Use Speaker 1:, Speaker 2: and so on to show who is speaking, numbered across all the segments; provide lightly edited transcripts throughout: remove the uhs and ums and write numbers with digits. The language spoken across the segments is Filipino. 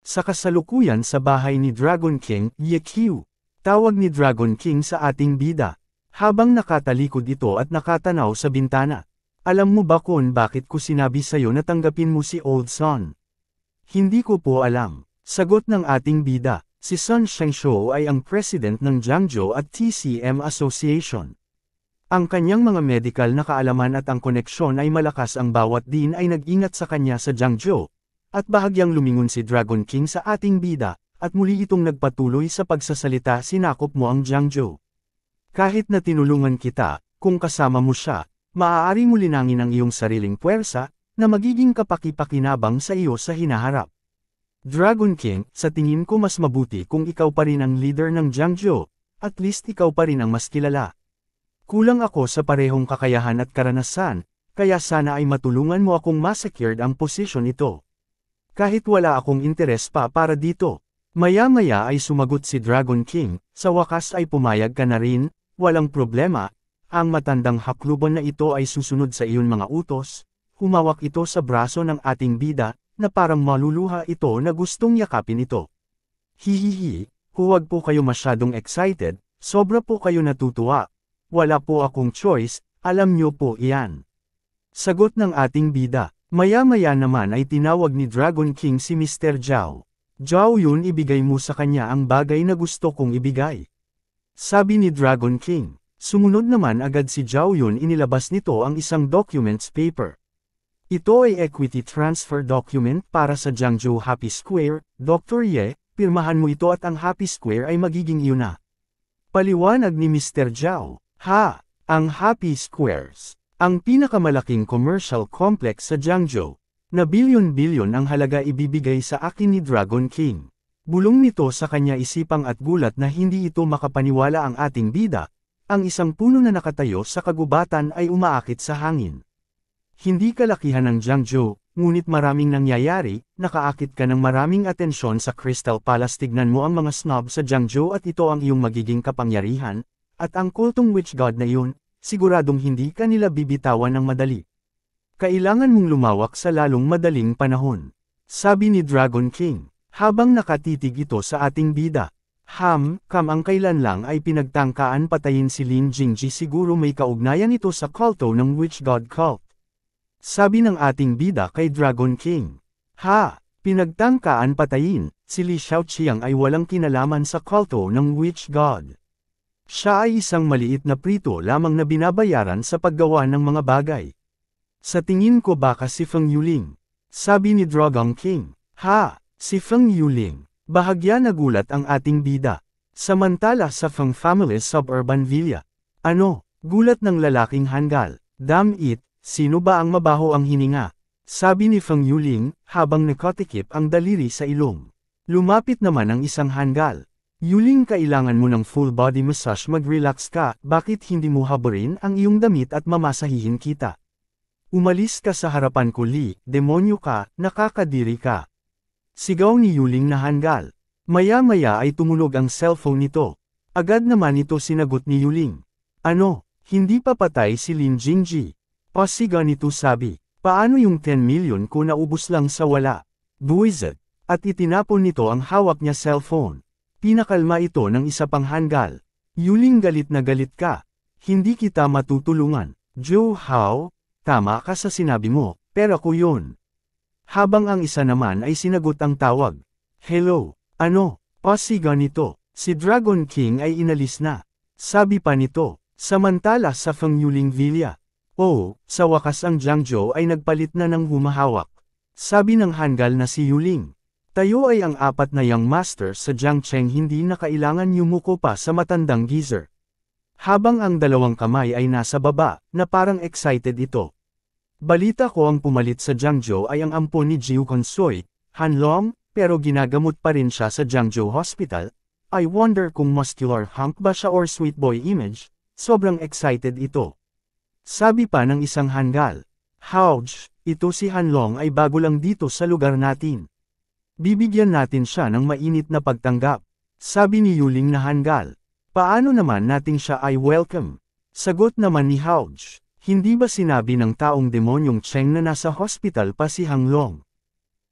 Speaker 1: Sa kasalukuyan sa bahay ni Dragon King, Yekyu. Tawag ni Dragon King sa ating bida. Habang nakatalikod ito at nakatanaw sa bintana. Alam mo ba kung bakit ko sinabi sa'yo na tanggapin mo si Old Son? Hindi ko po alam. Sagot ng ating bida. Si Sun Shengshuo ay ang president ng Jiangzhou at TCM Association. Ang kanyang mga medical na kaalaman at ang koneksyon ay malakas, ang bawat din ay nag-ingat sa kanya sa Jiangzhou. At bahagyang lumingon si Dragon King sa ating bida, at muli itong nagpatuloy sa pagsasalita, sinakop mo ang Jiangzhou. Kahit na tinulungan kita, kung kasama mo siya, maaari mo linangin ang iyong sariling puwersa, na magiging kapaki-pakinabang sa iyo sa hinaharap. Dragon King, sa tingin ko mas mabuti kung ikaw pa rin ang leader ng Jiangzhou, at least ikaw pa rin ang mas kilala. Kulang ako sa parehong kakayahan at karanasan, kaya sana ay matulungan mo akong ma-secured ang posisyon ito. Kahit wala akong interes pa para dito. Maya-maya ay sumagot si Dragon King, sa wakas ay pumayag ka na rin, walang problema, ang matandang hakluban na ito ay susunod sa iyon mga utos. Humawak ito sa braso ng ating bida, na parang maluluha ito na gustong yakapin ito. Hihihi, huwag po kayo masyadong excited, sobra po kayo natutuwa. Wala po akong choice, alam niyo po iyan. Sagot ng ating bida. Maya-maya naman ay tinawag ni Dragon King si Mr. Zhao. Zhao Yun, ibigay mo sa kanya ang bagay na gusto kong ibigay. Sabi ni Dragon King. Sumunod naman agad si Zhao Yun, inilabas nito ang isang documents paper. Ito ay equity transfer document para sa Jiangzhou Happy Square. Dr. Ye, pirmahan mo ito at ang Happy Square ay magiging iyo na. Paliwanag ni Mr. Zhao. Ha! Ang Happy Squares. Ang pinakamalaking commercial complex sa Jiangzhou, na bilyon-bilyon ang halaga ibibigay sa akin ni Dragon King. Bulong nito sa kanya, isipang at gulat na hindi ito makapaniwala ang ating bida, ang isang puno na nakatayo sa kagubatan ay umaakit sa hangin. Hindi kalakihan ng Jiangzhou, ngunit maraming nangyayari, nakaakit ka ng maraming atensyon sa Crystal Palace. Tignan mo ang mga snob sa Jiangzhou at ito ang iyong magiging kapangyarihan, at ang kultong witch god na iyon, siguradong hindi ka nila bibitawan ng madali. Kailangan mong lumawak sa lalong madaling panahon. Sabi ni Dragon King, habang nakatitig ito sa ating bida. Ang kailan lang ay pinagtangkaan patayin si Lin Jingji, siguro may kaugnayan ito sa kulto ng witch god cult. Sabi ng ating bida kay Dragon King. Pinagtangkaan patayin, si Li Xiaoqiang ay walang kinalaman sa kulto ng witch god. Siya ay isang maliit na prito lamang na binabayaran sa paggawa ng mga bagay. Sa tingin ko baka si Feng Yuling. Sabi ni Dragon King. Si Feng Yuling. Bahagya nagulat ang ating bida. Samantala sa Feng Family's suburban villa. Ano? Gulat ng lalaking hanggal. Damn it, sino ba ang mabaho ang hininga? Sabi ni Feng Yuling, habang nakatikip ang daliri sa ilong. Lumapit naman ang isang hanggal. Yuling, kailangan mo ng full body massage, mag-relax ka, bakit hindi mo haburin ang iyong damit at mamasahihin kita? Umalis ka sa harapan ko, Li, demonyo ka, nakakadiri ka. Sigaw ni Yuling na hanggal. Maya-maya ay tumunog ang cellphone nito. Agad naman ito sinagot ni Yuling. Ano, hindi pa patay si Lin Jingji? Pasiga nito sabi, paano yung 10 million ko naubos lang sa wala? Buwisit. At itinapon nito ang hawak niya cellphone. Pinakalma ito ng isa pang hanggal. Yuling, galit na galit ka. Hindi kita matutulungan. Zhou Hao, tama ka sa sinabi mo, pero ko yun. Habang ang isa naman ay sinagot ang tawag. Hello, ano? Pasiga nito. Si Dragon King ay inalis na. Sabi pa nito, samantala sa Feng Yuling Villa. Oh, sa wakas ang Jiangzhou ay nagpalit na ng humahawak. Sabi ng hanggal na si Yuling. Tayo ay ang apat na young master sa Jiangcheng, hindi na kailangan yumuko pa sa matandang geezer. Habang ang dalawang kamay ay nasa baba, na parang excited ito. Balita ko ang pumalit sa Jiangzhou ay ang ampon ni Jiu Consoy, Han Long, pero ginagamot pa rin siya sa Jiangzhou Hospital. I wonder kung muscular hunk ba siya or sweet boy image, sobrang excited ito. Sabi pa ng isang hanggal. Hauj, ito si Han Long ay bago lang dito sa lugar natin. Bibigyan natin siya ng mainit na pagtanggap. Sabi ni Yuling na hanggal. Paano naman nating siya ay welcome? Sagot naman ni Hauj. Hindi ba sinabi ng taong demonyong Cheng na nasa hospital pa si Hang Long?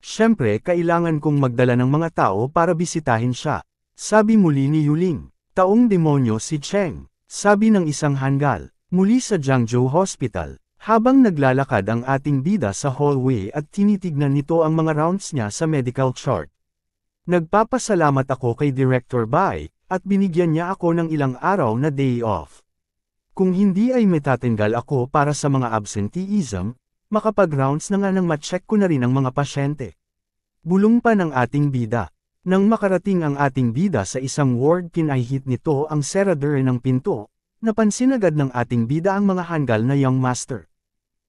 Speaker 1: Siyempre kailangan kong magdala ng mga tao para bisitahin siya. Sabi muli ni Yuling. Taong demonyo si Cheng. Sabi ng isang hanggal. Muli sa Jiangzhou Hospital. Habang naglalakad ang ating bida sa hallway at tinitignan nito ang mga rounds niya sa medical chart. Nagpapasalamat ako kay Director Bai, at binigyan niya ako ng ilang araw na day off. Kung hindi ay matatanggal ako para sa mga absenteeism, makapag-rounds na nga nang ma-check ko na rin ang mga pasyente. Bulong pa ng ating bida. Nang makarating ang ating bida sa isang ward pinahihit nito ang seradure ng pinto, napansin agad ng ating bida ang mga hanggal na young master.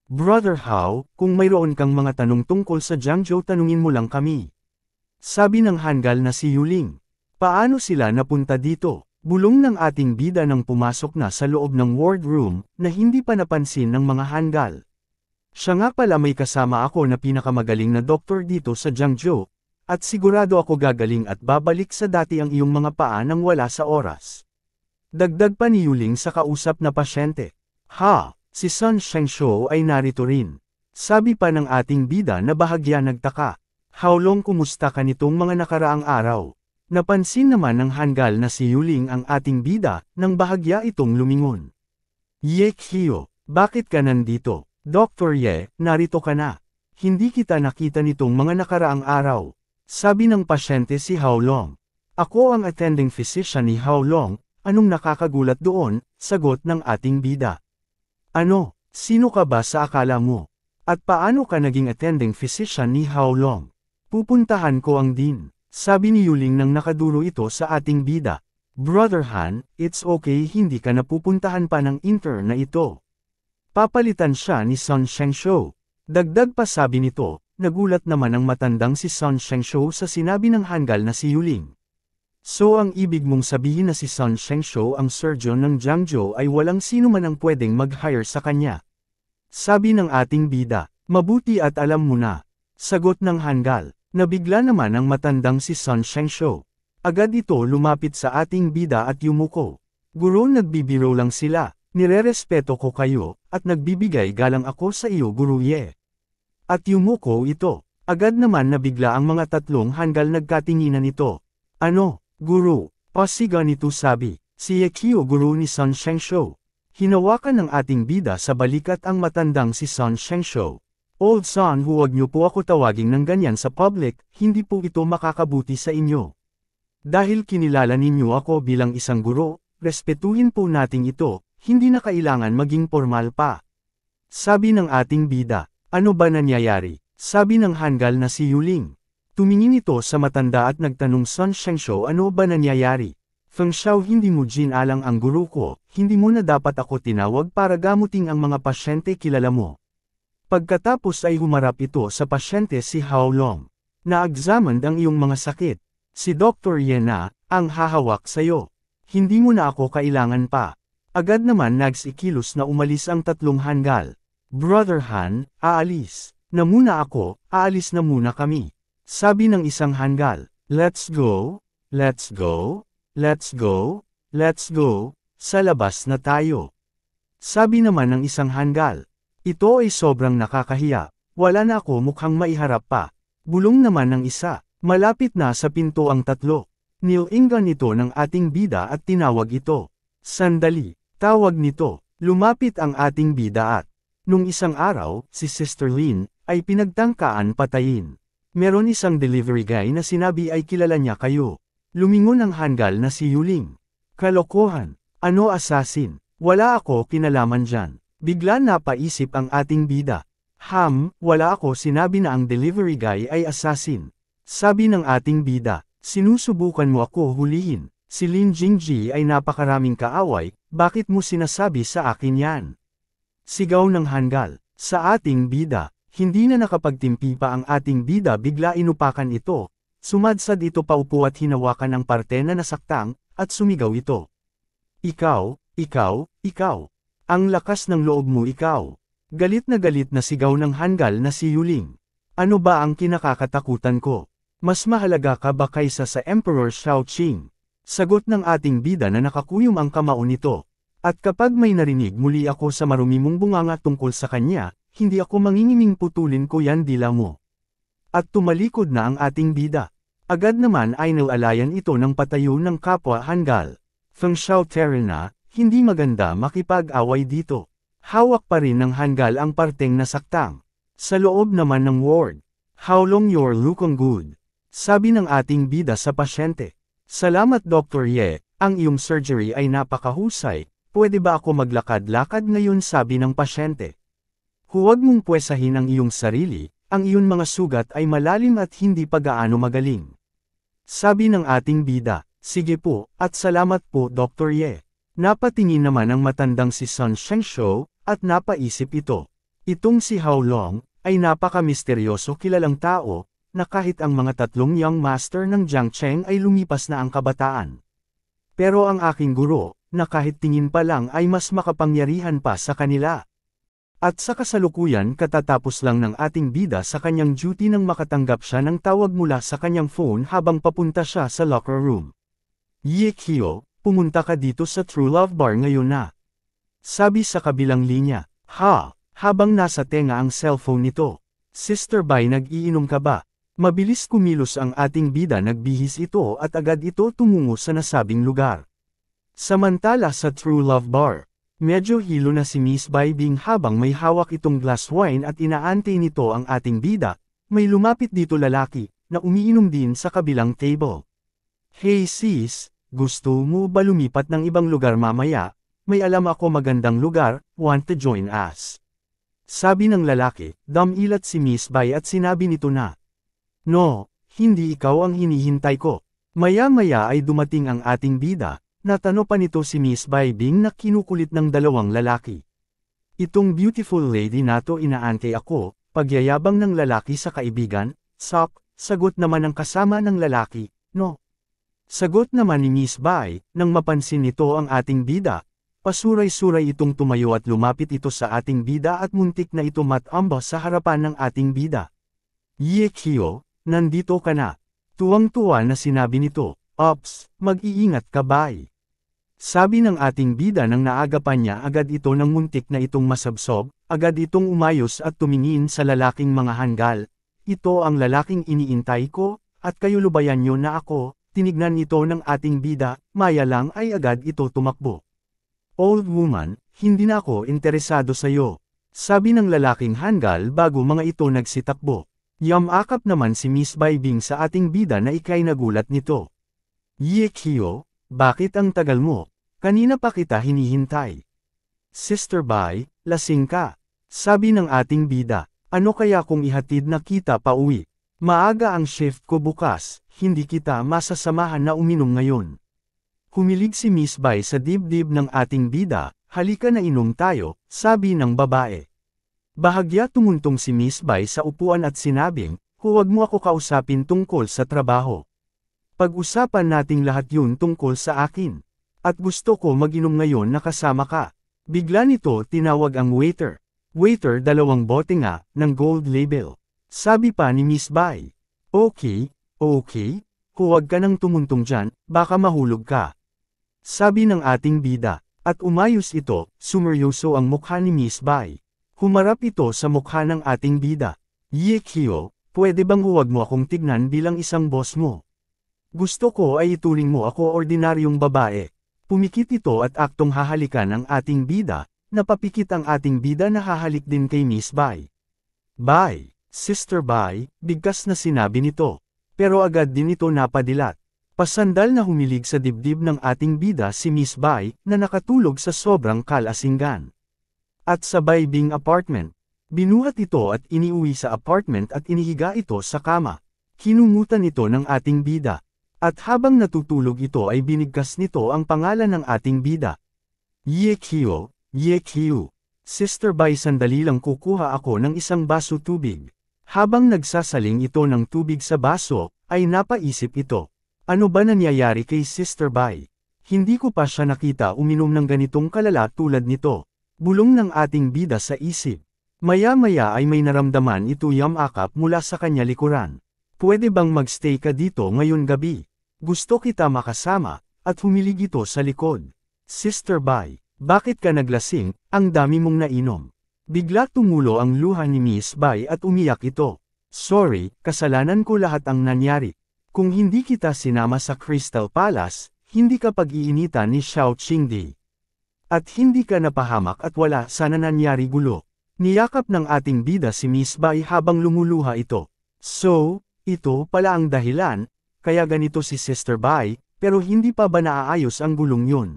Speaker 1: Brother Hao, kung mayroon kang mga tanong tungkol sa Jiangzhou tanungin mo lang kami. Sabi ng hanggal na si Yuling. Paano sila napunta dito? Bulong ng ating bida nang pumasok na sa loob ng ward room na hindi pa napansin ng mga hanggal. Siya nga pala may kasama ako na pinakamagaling na doktor dito sa Jiangzhou, at sigurado ako gagaling at babalik sa dati ang iyong mga paa nang wala sa oras. Dagdag pa ni Yuling sa kausap na pasyente. Ha, si Sun Shengshou ay narito rin. Sabi pa ng ating bida na bahagya nagtaka. Haolong kumusta ka nitong mga nakaraang araw? Napansin naman ng hanggal na si Yuling ang ating bida nang bahagya itong lumingon. Ye Qiu, bakit ka nandito? Dr. Ye, narito ka na. Hindi kita nakita nitong mga nakaraang araw. Sabi ng pasyente si Haolong. Ako ang attending physician ni Haolong, anong nakakagulat doon? Sagot ng ating bida. Ano, sino ka ba sa akala mo? At paano ka naging attending physician ni Haolong? Pupuntahan ko ang dean. Sabi ni Yuling nang nakaduro ito sa ating bida. Brother Han, it's okay hindi ka napupuntahan pa ng intern na ito. Papalitan siya ni Sun Shengshou. Dagdag pa sabi nito, nagulat naman ang matandang si Sun Shengshou sa sinabi ng hanggal na si Yuling. So ang ibig mong sabihin na si Sun Shengshou ang surgeon ng Jiangzhou ay walang sino man ang pwedeng mag-hire sa kanya. Sabi ng ating bida, mabuti at alam mo na. Sagot ng hanggal, nabigla naman ang matandang si Sun Shengshou. Agad ito lumapit sa ating bida at yumuko. Guro nagbibiro lang sila, nirerespeto ko kayo, at nagbibigay galang ako sa iyo Guru Ye. At yumuko ito. Agad naman nabigla ang mga tatlong hanggal nagkatinginan nito. Ano, Guru? Pasiga nito sabi, si Ye Qiu Guru ni Sun Shengshou. Hinawakan ng ating bida sa balikat ang matandang si Sun Shengshou. Old Sun, huwag niyo po ako tawagin ng ganyan sa public, hindi po ito makakabuti sa inyo. Dahil kinilala ninyo ako bilang isang guro, respetuhin po nating ito, hindi na kailangan maging formal pa. Sabi ng ating bida, ano ba nangyayari? Sabi ng hanggal na si Yuling. Tumingin ito sa matanda at nagtanong Sun Shengshou ano ba nangyayari? Feng Xiao hindi mo ginalang ang guru ko, hindi mo na dapat ako tinawag para gamuting ang mga pasyente kilala mo. Pagkatapos ay humarap ito sa pasyente si Haolong. Na-examined ang iyong mga sakit. Si Dr. Ye na, ang hahawak sa'yo. Hindi mo na ako kailangan pa. Agad naman nagsikilos na umalis ang tatlong hanggal. Brother Han, aalis. Na muna ako, aalis na muna kami. Sabi ng isang hanggal, let's go, let's go, let's go, let's go, sa labas na tayo. Sabi naman ng isang hanggal, ito ay sobrang nakakahiya, wala na ako mukhang maiharap pa. Bulong naman ng isa, malapit na sa pinto ang tatlo. Nilingan ito ng ating bida at tinawag ito. Sandali, tawag nito, lumapit ang ating bida at, nung isang araw, si Sister Lin, ay pinagtangkaan patayin. Meron isang delivery guy na sinabi ay kilala niya kayo. Lumingon ang hanggal na si Yuling. Kalokohan, ano assassin? Wala ako kinalaman dyan. Bigla napaisip ang ating bida. Wala ako sinabi na ang delivery guy ay assassin. Sabi ng ating bida, sinusubukan mo ako hulihin. Si Lin Jingji ay napakaraming kaaway, bakit mo sinasabi sa akin yan? Sigaw ng hanggal, sa ating bida, hindi na nakapagtimpi pa ang ating bida bigla inupakan ito. Sumadsad ito paupo at hinawakan ang parte na nasaktang, at sumigaw ito. Ikaw, ikaw, ikaw. Ang lakas ng loob mo ikaw. Galit na sigaw ng hanggal na si Yuling. Ano ba ang kinakakatakutan ko? Mas mahalaga ka ba kaysa sa Emperor Shaoqing? Sagot ng ating bida na nakakuyom ang kamao nito. At kapag may narinig muli ako sa marumi mong bunganga tungkol sa kanya, hindi ako mangingiming putulin ko yan dila mo. At tumalikod na ang ating bida. Agad naman ay nilalayan ito ng patayo ng kapwa Hangul. Feng Xiao na, hindi maganda makipag-away dito. Hawak pa rin ng Hangul ang parteng nasaktang. Sa loob naman ng ward. How long you're looking good? Sabi ng ating bida sa pasyente. Salamat Dr. Ye, ang iyong surgery ay napakahusay. Pwede ba ako maglakad-lakad ngayon, sabi ng pasyente. Huwag mong pwesahin ang iyong sarili, ang iyong mga sugat ay malalim at hindi pa gaano magaling. Sabi ng ating bida, sige po, at salamat po Dr. Ye. Napatingin naman ang matandang si Sun Shengshou, at napaisip ito. Itong si Hao Long, ay napaka-misteryoso kilalang tao, na kahit ang mga tatlong young master ng Jiang Cheng ay lumipas na ang kabataan. Pero ang aking guro, na kahit tingin pa lang ay mas makapangyarihan pa sa kanila. At sa kasalukuyan katatapos lang ng ating bida sa kanyang duty nang makatanggap siya ng tawag mula sa kanyang phone habang papunta siya sa locker room. Ye Qiu, pumunta ka dito sa True Love Bar ngayon na. Sabi sa kabilang linya, habang nasa tenga ang cellphone nito. Sister Bai, nag-iinom ka ba? Mabilis kumilos ang ating bida, nagbihis ito at agad ito tumungo sa nasabing lugar. Samantala sa True Love Bar, medyo hilo na si Miss Bai Bing habang may hawak itong glass wine at inaantay nito ang ating bida. May lumapit dito lalaki, na umiinom din sa kabilang table. Hey sis, gusto mo ba lumipat ng ibang lugar mamaya? May alam ako magandang lugar, want to join us? Sabi ng lalaki, dumilat si Miss Bai at sinabi nito na. No, hindi ikaw ang hinihintay ko. Maya-maya ay dumating ang ating bida. Natano pa nito si Miss Bai Bing na kinukulit ng dalawang lalaki. Itong beautiful lady na to inaantay ako, pagyayabang ng lalaki sa kaibigan, sagot naman ng kasama ng lalaki, no. Sagot naman ni Miss Bai, nang mapansin nito ang ating bida. Pasuray-suray itong tumayo at lumapit ito sa ating bida at muntik na ito matamba sa harapan ng ating bida. Ye Qiu, nandito ka na. Tuwang-tuwa na sinabi nito, Ops, mag-iingat ka Bai. Sabi ng ating bida nang naagapan niya agad ito ng muntik na itong masabsob, agad itong umayos at tumingin sa lalaking mga Hangul. Ito ang lalaking iniintay ko, at kayo lubayan niyo na ako, tinignan ito ng ating bida, maya lang ay agad ito tumakbo. Old woman, hindi na ako interesado sa iyo. Sabi ng lalaking Hangul bago mga ito nagsitakbo. Yamakap naman si Miss Bai Bing sa ating bida na ikay nagulat nito. Ye Qiu, bakit ang tagal mo? Kanina pa kita hinihintay. Sister Bai, lasing ka. Sabi ng ating bida, ano kaya kung ihatid na kita pa uwi? Maaga ang shift ko bukas, hindi kita masasamahan na uminom ngayon. Humilig si Miss Bai sa dibdib ng ating bida, halika na inom tayo, sabi ng babae. Bahagya tumuntong si Miss Bai sa upuan at sinabing, huwag mo ako kausapin tungkol sa trabaho. Pag-usapan nating lahat yun tungkol sa akin. At gusto ko mag-inom ngayon na kasama ka. Bigla nito tinawag ang waiter. Waiter, 2 bote nga, ng gold label. Sabi pa ni Miss Bai. Okay, huwag ka nang tumuntong dyan, baka mahulog ka. Sabi ng ating bida. At umayos ito, sumeryoso ang mukha ni Miss Bai. Humarap ito sa mukha ng ating bida. Ye Qiu, pwede bang huwag mo akong tignan bilang isang boss mo? Gusto ko ay ituring mo ako ordinaryong babae. Pumikit ito at aktong hahalikan ang ating bida, napapikit ang ating bida na hahalik din kay Miss Bai. Bai, Sister Bai, bigkas na sinabi nito. Pero agad din ito napadilat. Pasandal na humilig sa dibdib ng ating bida si Miss Bai na nakatulog sa sobrang kalasingan. At sa Bai Bing apartment, binuhat ito at iniuwi sa apartment at inihiga ito sa kama. Kinungutan ito ng ating bida. At habang natutulog ito ay binigkas nito ang pangalan ng ating bida. Ye Qiu, Sister Bai, sandali lang, kukuha ako ng isang baso tubig. Habang nagsasaling ito ng tubig sa baso, ay napaisip ito. Ano ba nangyayari kay Sister Bai? Hindi ko pa siya nakita uminom ng ganitong kalala tulad nito. Bulong ng ating bida sa isip. Maya-maya ay may naramdaman ito yamakap mula sa kanya likuran. Pwede bang magstay ka dito ngayon gabi? Gusto kita makasama, at humilig ito sa likod. Sister Bai, bakit ka naglasing, ang dami mong nainom? Bigla tumulo ang luha ni Miss Bai at umiyak ito. Sorry, kasalanan ko lahat ang nangyari. Kung hindi kita sinama sa Crystal Palace, hindi ka pag-iinitan ni Xiao Qingdi. At hindi ka napahamak at wala sana nangyari gulo. Niyakap ng ating bida si Miss Bai habang lumuluha ito. So, ito pala ang dahilan, kaya ganito si Sister Bai, pero hindi pa ba naaayos ang gulong yun?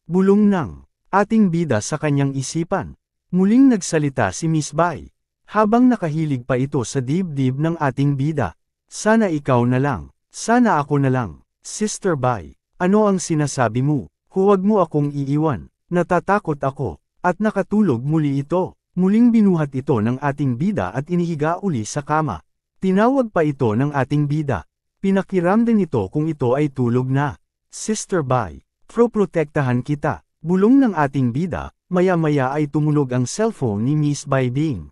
Speaker 1: Bulong ng ating bida sa kanyang isipan. Muling nagsalita si Miss Bai. Habang nakahilig pa ito sa dibdib ng ating bida. Sana ikaw na lang. Sana ako na lang. Sister Bai, ano ang sinasabi mo? Huwag mo akong iiwan. Natatakot ako. At nakatulog muli ito. Muling binuhat ito ng ating bida at inihiga uli sa kama. Tinawag pa ito ng ating bida. Pinakiramdam ito kung ito ay tulog na. Sister Bai, proprotektahan kita. Bulong ng ating bida, maya-maya ay tumunog ang cellphone ni Miss Bai Bing.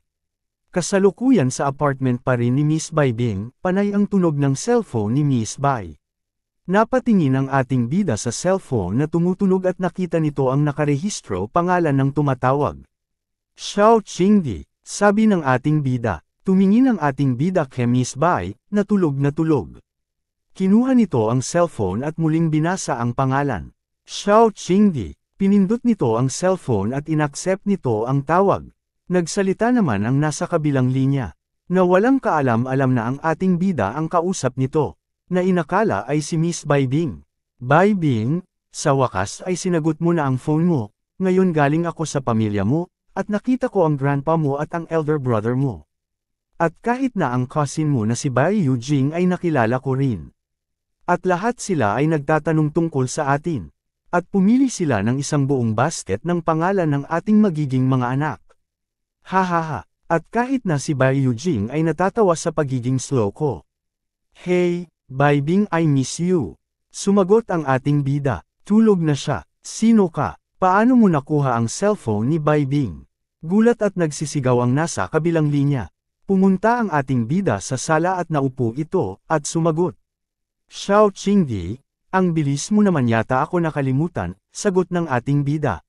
Speaker 1: Kasalukuyan sa apartment pa rin ni Miss Bai Bing, panay ang tunog ng cellphone ni Miss Bai. Napatingin ang ating bida sa cellphone na tumutunog at nakita nito ang nakarehistro pangalan ng tumatawag. Xiao Qingdi, sabi ng ating bida. Tumingin ang ating bida kay Miss Bai, na tulog na tulog. Kinuha nito ang cellphone at muling binasa ang pangalan. Xiao Qingdi, pinindot nito ang cellphone at inaccept nito ang tawag. Nagsalita naman ang nasa kabilang linya, na walang kaalam-alam na ang ating bida ang kausap nito, na inakala ay si Miss Bai Bing. Bai Bing, sa wakas ay sinagot mo na ang phone mo, ngayon galing ako sa pamilya mo, at nakita ko ang grandpa mo at ang elder brother mo. At kahit na ang cousin mo na si Bai Yujing ay nakilala ko rin. At lahat sila ay nagtatanong tungkol sa atin. At pumili sila ng isang buong basket ng pangalan ng ating magiging mga anak. Hahaha, at kahit na si Bai Yujing ay natatawa sa pagiging slow ko. Hey, Bai Bing, I miss you. Sumagot ang ating bida. Tulog na siya. Sino ka? Paano mo nakuha ang cellphone ni Bai Bing? Gulat at nagsisigaw ang nasa kabilang linya. Pumunta ang ating bida sa sala at naupo ito, at sumagot. Xiao Qingdi, ang bilis mo naman yata ako nakalimutan, sagot ng ating bida.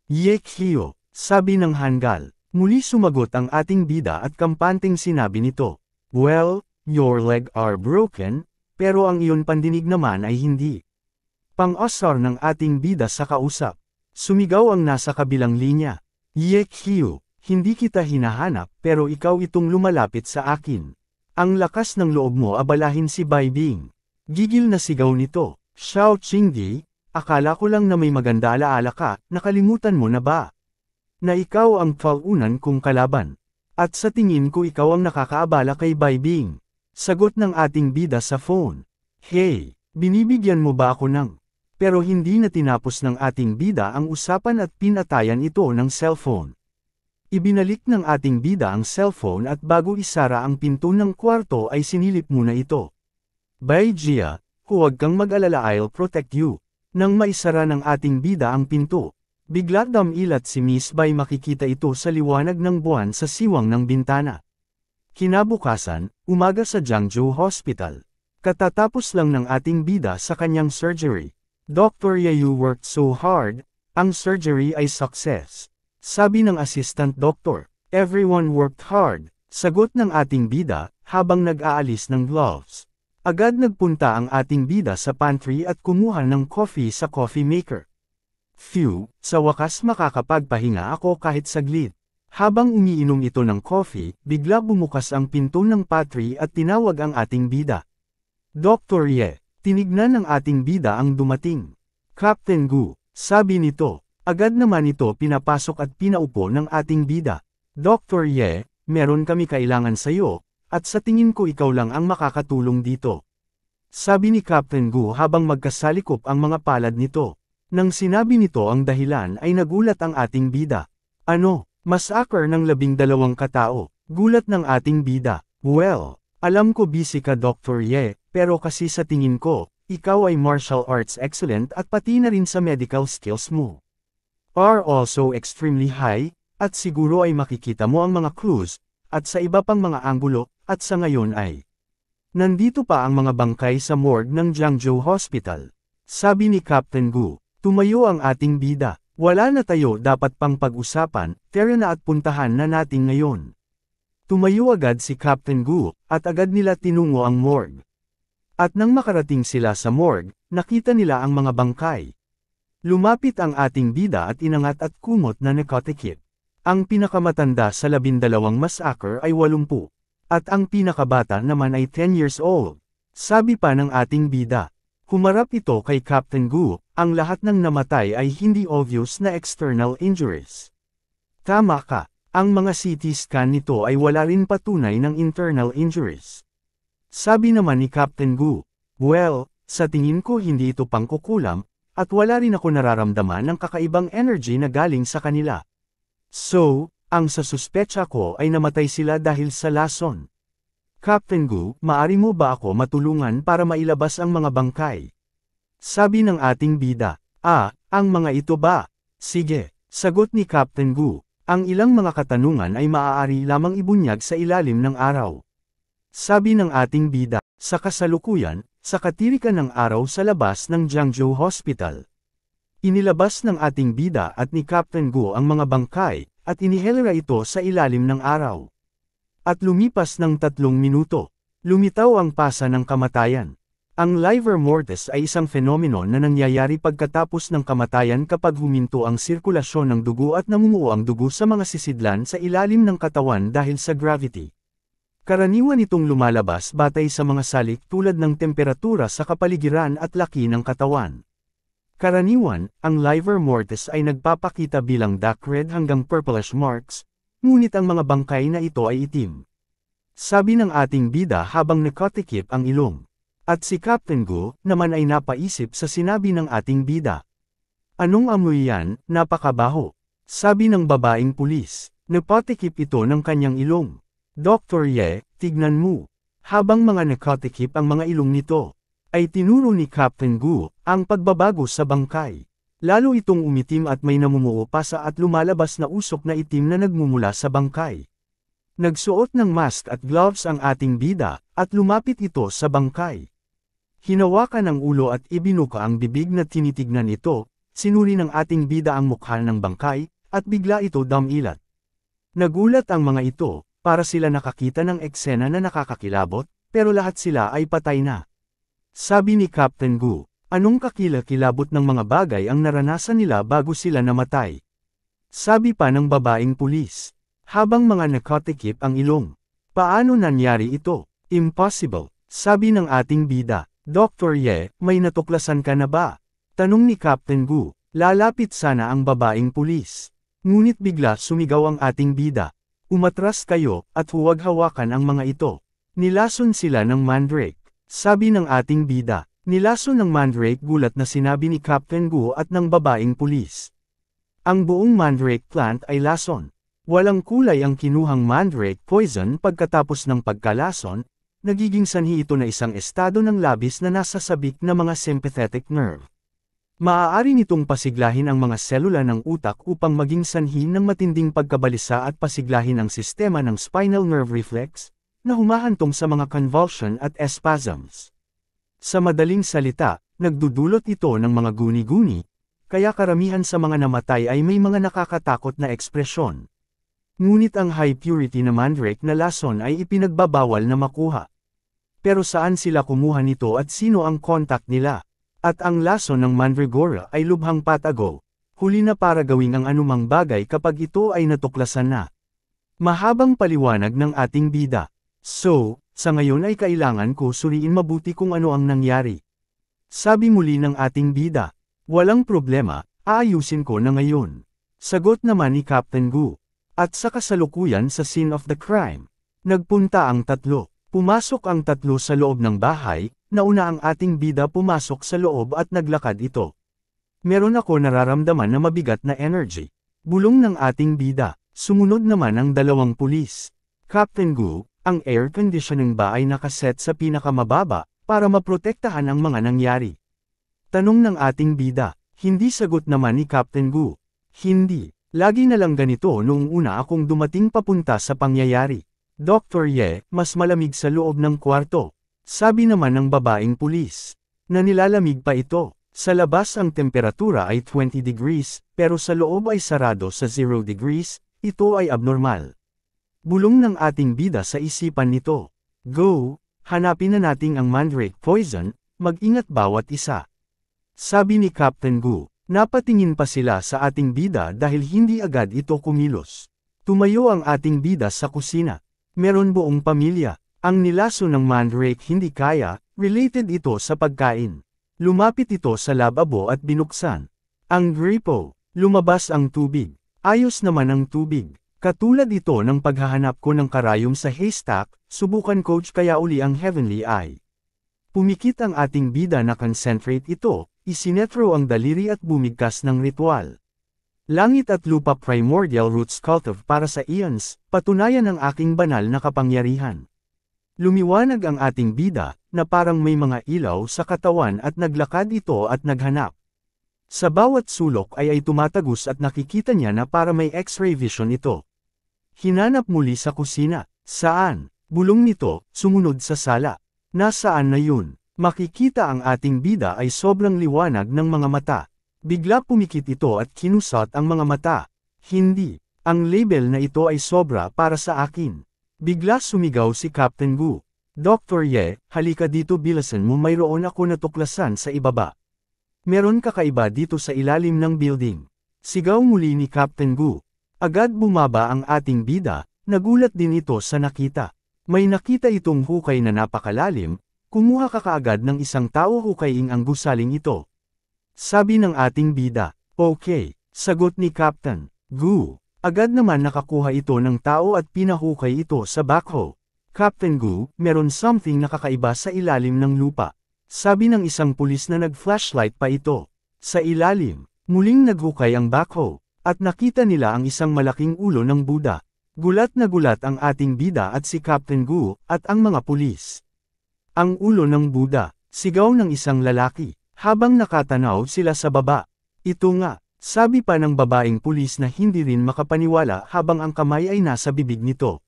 Speaker 1: Ye Qiu, sabi ng Hangul. Muli sumagot ang ating bida at kampanteng sinabi nito. Well, your leg are broken, pero ang iyon pandinig naman ay hindi. Pang-asar ng ating bida sa kausap. Sumigaw ang nasa kabilang linya. Ye Qiu, hindi kita hinahanap pero ikaw itong lumalapit sa akin. Ang lakas ng loob mo abalahin si Bai Bing. Gigil na sigaw nito. Xiao Qingdi, akala ko lang na may maganda alaala ka, nakalimutan mo na ba? Na ikaw ang paunan kong kalaban. At sa tingin ko ikaw ang nakakaabala kay Bai Bing. Sagot ng ating bida sa phone. Hey, binibigyan mo ba ako ng? Pero hindi na tinapos ng ating bida ang usapan at pinatayan ito ng cellphone. Ibinalik ng ating bida ang cellphone at bago isara ang pinto ng kwarto ay sinilip muna ito. Bai Jia, huwag kang mag-alala, I'll protect you. Nang maisara ng ating bida ang pinto, bigla damilat si Miss Bai makikita ito sa liwanag ng buwan sa siwang ng bintana. Kinabukasan, umaga sa Jiangzhou Hospital. Katatapos lang ng ating bida sa kanyang surgery. Dr. Yayu worked so hard, ang surgery ay success. Sabi ng assistant doctor, everyone worked hard, sagot ng ating bida, habang nag-aalis ng gloves. Agad nagpunta ang ating bida sa pantry at kumuha ng coffee sa coffee maker. Phew, sa wakas makakapagpahinga ako kahit saglit. Habang umiinom ito ng coffee, bigla bumukas ang pinto ng pantry at tinawag ang ating bida. Dr. Ye, tinignan ng ating bida ang dumating. Captain Gu, sabi nito. Agad naman ito pinapasok at pinaupo ng ating bida. Dr. Ye, meron kami kailangan sa iyo, at sa tingin ko ikaw lang ang makakatulong dito. Sabi ni Captain Gu habang magkasalikop ang mga palad nito. Nang sinabi nito ang dahilan ay nagulat ang ating bida. Ano, massacre ng 12 katao, gulat ng ating bida. Well, alam ko busy ka Dr. Ye, pero kasi sa tingin ko, ikaw ay martial arts excellent at pati na rin sa medical skills mo. Are also extremely high, at siguro ay makikita mo ang mga clues, at sa iba pang mga anggulo, at sa ngayon ay. Nandito pa ang mga bangkay sa morgue ng Jiangzhou Hospital. Sabi ni Captain Gu. Tumayo ang ating bida. Wala na tayo dapat pang pag-usapan, tara na at puntahan na natin ngayon. Tumayo agad si Captain Gu, at agad nila tinungo ang morgue. At nang makarating sila sa morgue, nakita nila ang mga bangkay. Lumapit ang ating bida at inangat at kumot na nakatikip. Ang pinakamatanda sa 12 massacre ay 80. At ang pinakabata naman ay 10 years old. Sabi pa ng ating bida. Humarap ito kay Captain Gu, ang lahat ng namatay ay hindi obvious na external injuries. Tama ka, ang mga CT scan nito ay wala rin patunay ng internal injuries. Sabi naman ni Captain Gu, well, sa tingin ko hindi ito pangkukulam, at wala rin ako nararamdaman ng kakaibang energy na galing sa kanila. So, ang sasuspecha ko ay namatay sila dahil sa lason. Captain Gu, maari mo ba ako matulungan para mailabas ang mga bangkay? Sabi ng ating bida, ang mga ito ba? Sige, sagot ni Captain Gu, ang ilang mga katanungan ay maaari lamang ibunyag sa ilalim ng araw. Sabi ng ating bida, sa kasalukuyan, sa katirikan ng araw sa labas ng Jiangzhou Hospital. Inilabas ng ating bida at ni Captain Gu ang mga bangkay, at inihelera ito sa ilalim ng araw. At lumipas ng 3 minuto, lumitaw ang pasa ng kamatayan. Ang livor mortis ay isang fenomeno na nangyayari pagkatapos ng kamatayan kapag huminto ang sirkulasyon ng dugo at namumuo ang dugo sa mga sisidlan sa ilalim ng katawan dahil sa gravity. Karaniwan itong lumalabas batay sa mga salik tulad ng temperatura sa kapaligiran at laki ng katawan. Karaniwan, ang livor mortis ay nagpapakita bilang dark red hanggang purplish marks, ngunit ang mga bangkay na ito ay itim. Sabi ng ating bida habang nakatikip ang ilong. At si Captain Gu naman ay napaisip sa sinabi ng ating bida. Anong amoy yan, napakabaho? Sabi ng babaeng pulis. Napatikip ito ng kanyang ilong. Dr. Ye, tignan mo. Habang mga nakatikip ang mga ilong nito, ay tinuro ni Captain Gu ang pagbabago sa bangkay. Lalo itong umitim at may namumuo pa sa at lumalabas na usok na itim na nagmumula sa bangkay. Nagsuot ng mask at gloves ang ating bida, at lumapit ito sa bangkay. Hinawakan ang ulo at ibinuka ang bibig na tinitignan ito, sinuri ng ating bida ang mukha ng bangkay, at bigla ito damilat. Nagulat ang mga ito, para sila nakakita ng eksena na nakakakilabot, pero lahat sila ay patay na. Sabi ni Captain Gu, anong kakilakilabot ng mga bagay ang naranasan nila bago sila namatay? Sabi pa ng babaeng pulis, habang mga nakatikip ang ilong. Paano nangyari ito? Impossible, sabi ng ating bida. Dr. Ye, may natuklasan ka na ba? Tanong ni Captain Gu, lalapit sana ang babaeng pulis. Ngunit bigla sumigaw ang ating bida. Umatras kayo, at huwag hawakan ang mga ito. Nilason sila ng mandrake. Sabi ng ating bida. Nilason ng mandrake gulat na sinabi ni Captain Gu at ng babaeng pulis. Ang buong mandrake plant ay lason. Walang kulay ang kinuhang mandrake poison pagkatapos ng pagkalason, nagiging sanhi ito na isang estado ng labis na nasa sabik na mga sympathetic nerve. Maaari nitong pasiglahin ang mga selula ng utak upang maging sanhi ng matinding pagkabalisa at pasiglahin ang sistema ng spinal nerve reflex, na humahantong sa mga convulsion at spasms. Sa madaling salita, nagdudulot ito ng mga guni-guni, kaya karamihan sa mga namatay ay may mga nakakatakot na ekspresyon. Ngunit ang high purity na mandrake na lason ay ipinagbabawal na makuha. Pero saan sila kumuha nito at sino ang contact nila? At ang lason ng mandragora ay lubhang patago, huli na para gawing ang anumang bagay kapag ito ay natuklasan na. Mahabang paliwanag ng ating bida. So, sa ngayon ay kailangan ko suriin mabuti kung ano ang nangyari. Sabi muli ng ating bida. Walang problema, aayusin ko na ngayon. Sagot naman ni Captain Gu. At sa kasalukuyan sa scene of the crime, nagpunta ang tatlo. Pumasok ang tatlo sa loob ng bahay. Nauna ang ating bida pumasok sa loob at naglakad ito. Meron ako nararamdaman na mabigat na energy. Bulong ng ating bida. Sumunod naman ang dalawang pulis. Captain Gu, ang air conditioning ba ay nakaset sa pinakamababa, para maprotektahan ang mga nangyari? Tanong ng ating bida. Hindi sagot naman ni Captain Gu. Hindi. Lagi na lang ganito noong una akong dumating papunta sa pangyayari. Dr. Ye, mas malamig sa loob ng kwarto. Sabi naman ng babaeng pulis, na nilalamig pa ito. Sa labas ang temperatura ay 20 degrees, pero sa loob ay sarado sa 0 degrees, ito ay abnormal. Bulong ng ating bida sa isipan nito. Go, hanapin na nating ang mandrake poison, mag-ingat bawat isa. Sabi ni Captain Gu. Napatingin pa sila sa ating bida dahil hindi agad ito kumilos. Tumayo ang ating bida sa kusina. Meron buong pamilya. Ang nilaso ng mandrake hindi kaya, related ito sa pagkain. Lumapit ito sa lababo at binuksan. Ang gripo. Lumabas ang tubig. Ayos naman ang tubig. Katulad ito ng paghahanap ko ng karayom sa haystack, subukan coach kaya uli ang heavenly eye. Pumikit ang ating bida na concentrate ito, isinetro ang daliri at bumigkas ng ritual. Langit at lupa primordial roots cultive para sa eons, patunayan ang aking banal na kapangyarihan. Lumiwanag ang ating bida, na parang may mga ilaw sa katawan at naglakad ito at naghanap. Sa bawat sulok ay tumatagos at nakikita niya na para may x-ray vision ito. Hinanap muli sa kusina. Saan? Bulong nito, sumunod sa sala. Nasaan na yun? Makikita ang ating bida ay sobrang liwanag ng mga mata. Bigla pumikit ito at kinusot ang mga mata. Hindi. Ang label na ito ay sobra para sa akin. Bigla sumigaw si Captain Gu. Dr. Ye, halika dito bilasan mo mayroon ako natuklasan sa ibaba. Meron kakaiba dito sa ilalim ng building. Sigaw muli ni Captain Gu. Agad bumaba ang ating bida, nagulat din ito sa nakita. May nakita itong hukay na napakalalim, kumuha ka kaagad ng isang tao hukayin ang gusaling ito. Sabi ng ating bida. Okay, sagot ni Captain Gu. Agad naman nakakuha ito ng tao at pinahukay ito sa backhoe. Captain Gu, meron something nakakaiba sa ilalim ng lupa. Sabi ng isang pulis na nag-flashlight pa ito. Sa ilalim, muling naghukay ang backhoe, at nakita nila ang isang malaking ulo ng Buddha. Gulat na gulat ang ating bida at si Captain Gu, at ang mga pulis. Ang ulo ng Buddha, sigaw ng isang lalaki, habang nakatanaw sila sa baba. Ito nga, sabi pa ng babaeng pulis na hindi rin makapaniwala habang ang kamay ay nasa bibig nito.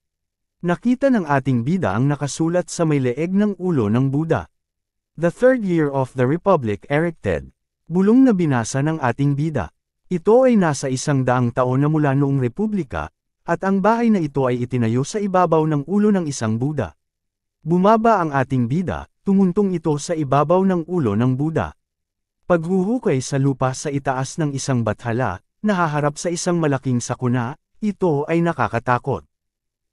Speaker 1: Nakita ng ating bida ang nakasulat sa may leeg ng ulo ng Buddha. The third year of the Republic erected. Bulong na binasa ng ating bida. Ito ay nasa 100 taon na mula noong Republika, at ang bahay na ito ay itinayo sa ibabaw ng ulo ng isang Buddha. Bumaba ang ating bida, tumuntong ito sa ibabaw ng ulo ng Buddha. Paghuhukay sa lupa sa itaas ng isang bathala, nahaharap sa isang malaking sakuna, ito ay nakakatakot.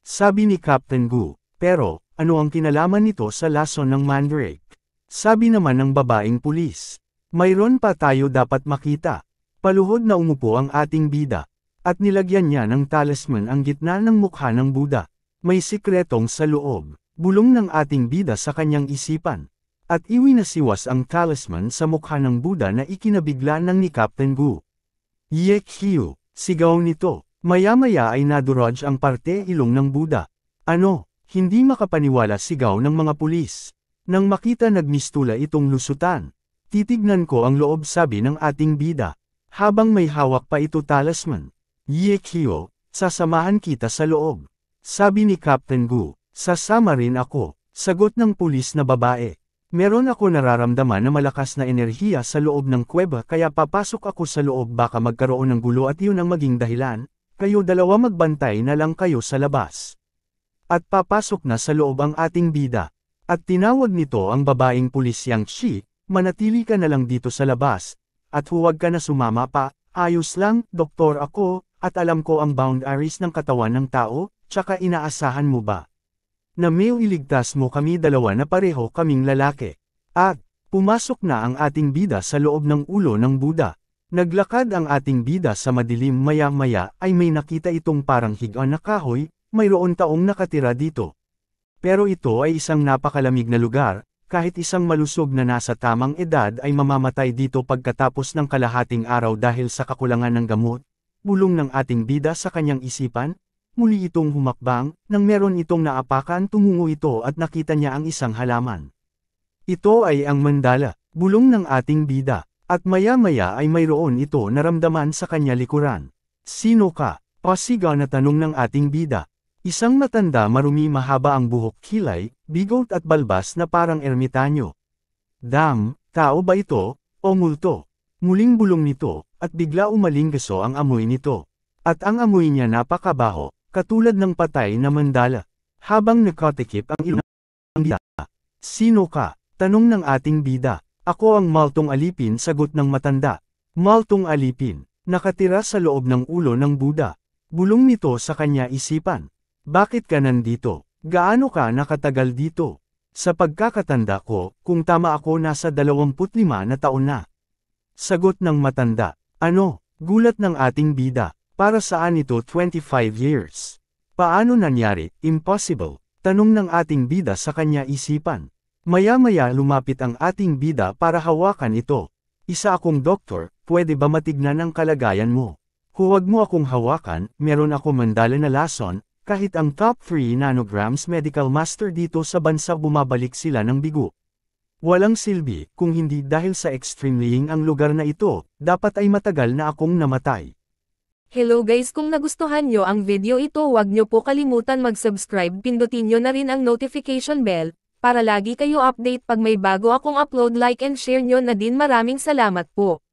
Speaker 1: Sabi ni Captain Gu, pero, ano ang kinalaman nito sa lason ng mandrake? Sabi naman ng babaeng pulis, mayroon pa tayo dapat makita. Paluhod na umupo ang ating bida, at nilagyan niya ng talisman ang gitna ng mukha ng Buddha. May sikretong sa loob, bulong ng ating bida sa kanyang isipan. At iwinasiwas ang talisman sa mukha ng Buddha na ikinabigla ng ni Captain Gu. Yekhiu, sigaw nito, maya-maya ay nadurog ang parte ilong ng Buddha. Ano, hindi makapaniwala sigaw ng mga pulis. Nang makita nagmistula itong lusutan. Titignan ko ang loob sabi ng ating bida. Habang may hawak pa ito talisman. Yekhiu, sasamahan kita sa loob. Sabi ni Captain Gu, sasama rin ako, sagot ng pulis na babae. Meron ako nararamdaman na malakas na enerhiya sa loob ng kuweba kaya papasok ako sa loob baka magkaroon ng gulo at yun ang maging dahilan, kayo dalawa magbantay na lang kayo sa labas. At papasok na sa loob ang ating bida. At tinawag nito ang babaeng pulis Yang Shi, manatili ka na lang dito sa labas, at huwag ka na sumama pa, ayos lang, doktor ako, at alam ko ang boundaries ng katawan ng tao, tsaka inaasahan mo ba? Na may iligtas mo kami dalawa na pareho kaming lalaki. At, pumasok na ang ating bida sa loob ng ulo ng Buddha. Naglakad ang ating bida sa madilim maya-maya ay may nakita itong parang higaan na kahoy, mayroon taong nakatira dito. Pero ito ay isang napakalamig na lugar, kahit isang malusog na nasa tamang edad ay mamamatay dito pagkatapos ng kalahating araw dahil sa kakulangan ng gamot. Bulong ng ating bida sa kanyang isipan. Muli itong humakbang, nang meron itong naapakan tumungo ito at nakita niya ang isang halaman. Ito ay ang mandala, bulong ng ating bida, at maya-maya ay mayroon ito naramdaman sa kanya likuran. Sino ka? Pasigaw na tanong ng ating bida. Isang matanda marumi mahaba ang buhok kilay, bigot at balbas na parang ermitanyo. Tao ba ito, o multo? Muling bulong nito, at bigla umalinggaso ang amoy nito. At ang amoy niya napakabaho. katulad ng patay na mandala. Habang nakatikip ang ilong ng bida. Sino ka? Tanong ng ating bida. Ako ang Maltong Alipin, sagot ng matanda. Maltong Alipin, nakatira sa loob ng ulo ng Buddha. Bulong nito sa kanya isipan. Bakit ka nandito? Gaano ka nakatagal dito? Sa pagkakatanda ko, kung tama ako nasa 25 na taon na. Sagot ng matanda. Ano? Gulat ng ating bida. Para saan ito 25 years? Paano nangyari? Impossible. Tanong ng ating bida sa kanya isipan. Maya-maya lumapit ang ating bida para hawakan ito. Isa akong doktor, pwede ba matignan ang kalagayan mo? Huwag mo akong hawakan, meron ako mandala na lason, kahit ang top 3 nanograms medical master dito sa bansa bumabalik sila ng bigo. Walang silbi, kung hindi dahil sa extremelying ang lugar na ito, dapat ay matagal na akong namatay.
Speaker 2: Hello guys, kung nagustuhan nyo ang video ito huwag nyo po kalimutan mag-subscribe, pindutin nyo na rin ang notification bell, para lagi kayo update pag may bago akong upload, like and share nyo na din. Maraming salamat po.